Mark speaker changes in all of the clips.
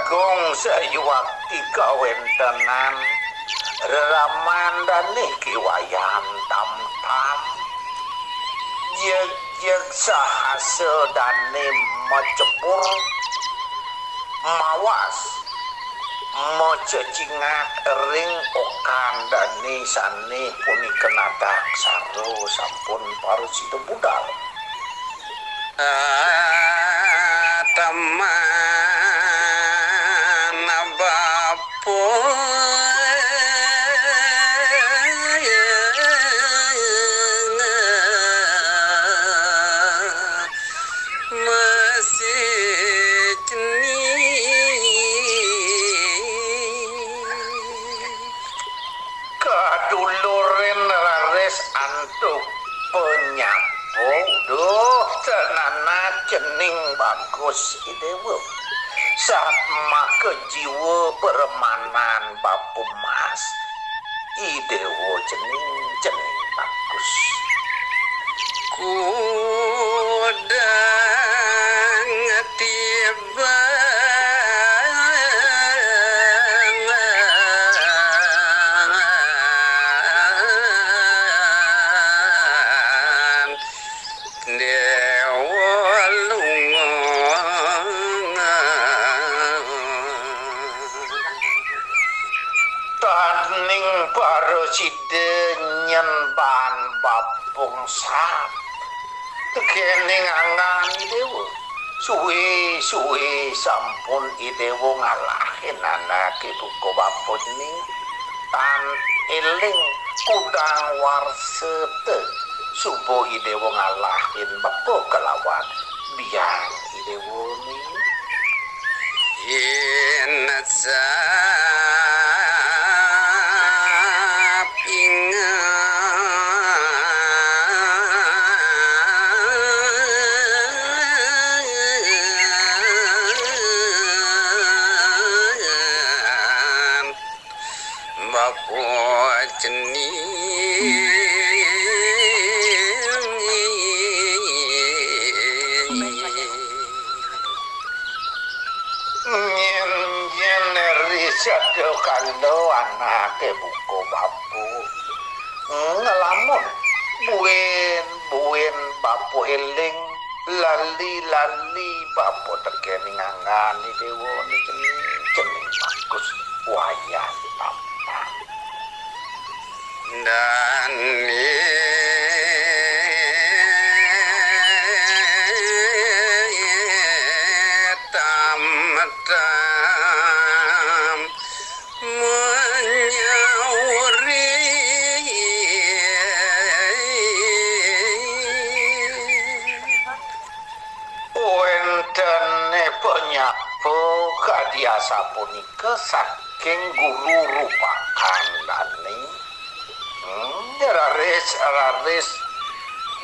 Speaker 1: Bagong sayuwakti kawentenan Ramandane kiwayan tam-tam jeg sahase dane macepur mawas macecingak ring okan dane sane punikeun adak saro sampun parusida budal teman bapo kaduluren rares antuk penyapu duh tenana cening bagus idewo saat make jiwa peremanan bapu mas idewo cening bagus kudang tiba sidenyen ban babung sap tekening angan idewo suwe sampun idewo ngalahin anak ibuku bapun ning tan eling kudang warsete subuh idewo ngalahin bapo kelawan biang idewo ning inatsa Sado kalo anake buku bapu ngelamun buen bapu eling lali bapu tekening angani dewo ni cening bagus wayan apa dan kadiasa punika saking guru rupakan dane raris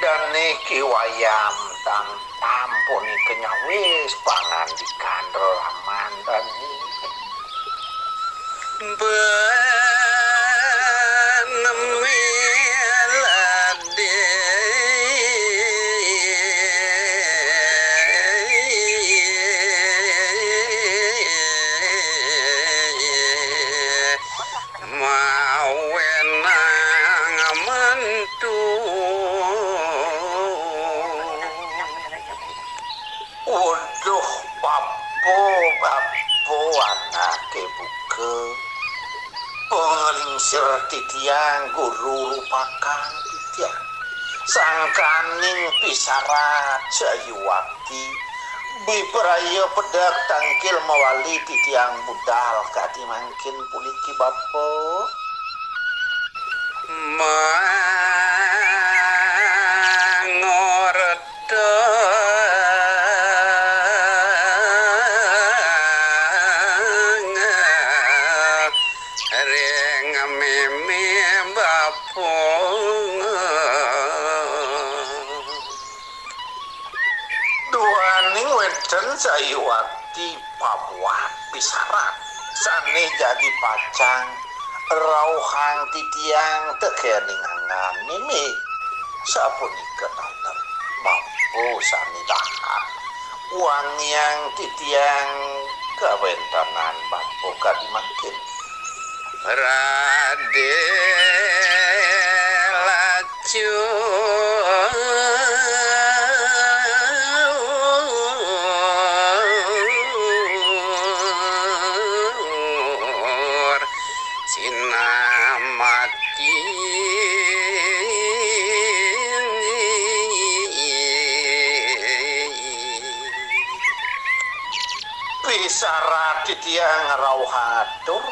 Speaker 1: dane kiwayam tam punika nyawis pangandikan Raman dane titiang guru rupakan titiang sangkaning pisarat sayuwakti bipraya pedak tangkil mawali titiang budal kati mangkin puniki bapo mangordo sayuwakti pabuat pisarat sane jadi pacang rauhang titiang tekening angan mimi sapunika nonton mampu sani dahan uang yang titiang kawentanan bapoka dimakin Rade laju sinamati Risara titiang rauhatur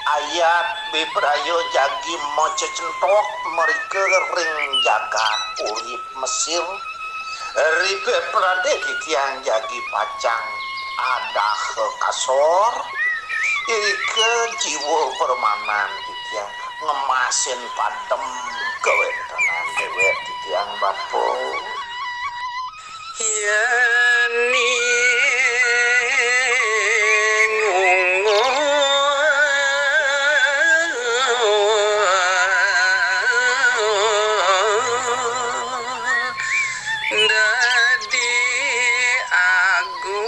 Speaker 1: ayat bibrayo jagi moce centok merike ring jagat urip Mesir ribe prade titiang jagi pacang adah kasor irike jiwa permanan titiang ngemasin padem kewentanan dewe titiang bapo yani dadi agung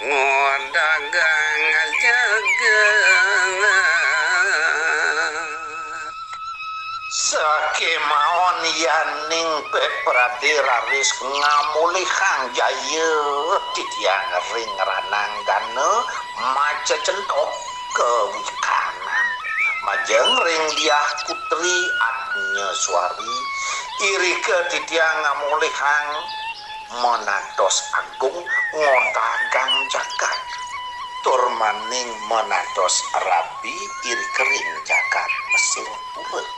Speaker 1: ngodagang jagat sakemaon yaning pepradiraris ngamulihang jaya titiang ring ranang dana maca centok kewikanan majeng ring diah putri adnya suari iri ke titiang ngamulihang menados agung ngodagang jagat turmaning menados rabi iri kering jagat Mesir pura